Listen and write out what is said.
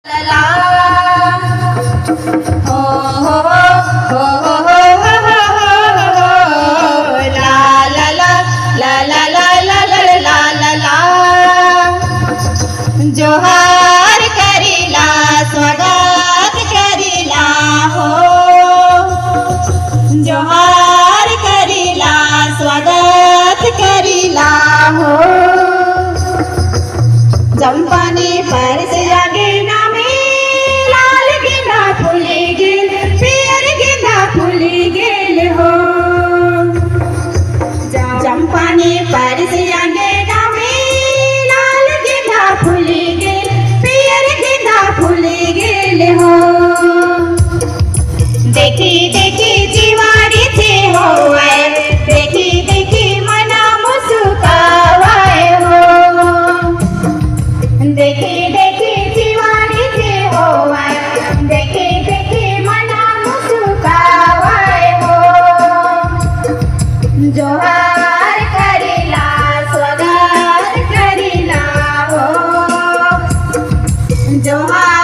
ला हो हो हो हो हो ला ला ला ला ला ला ला ला ला ला जोहार करीला स्वागत करीला हो जोहार करीला स्वागत करीला हो चंपाने परस आगे नामे लाल गेंदा फुले गेल पियर गेंदा फुले गेल हो चंपाने परस आगे नामे लाल गेंदा फुले गेल पियर गेंदा फुले गेल हो देखी देखी जीवारीचे होय देखी देखी मना मुस्कावाय हो देखी देखी जीवानीचे होय देखी देखी मना मुस्कावाय हो जोहार करीला स्वागत करीला हो जोहार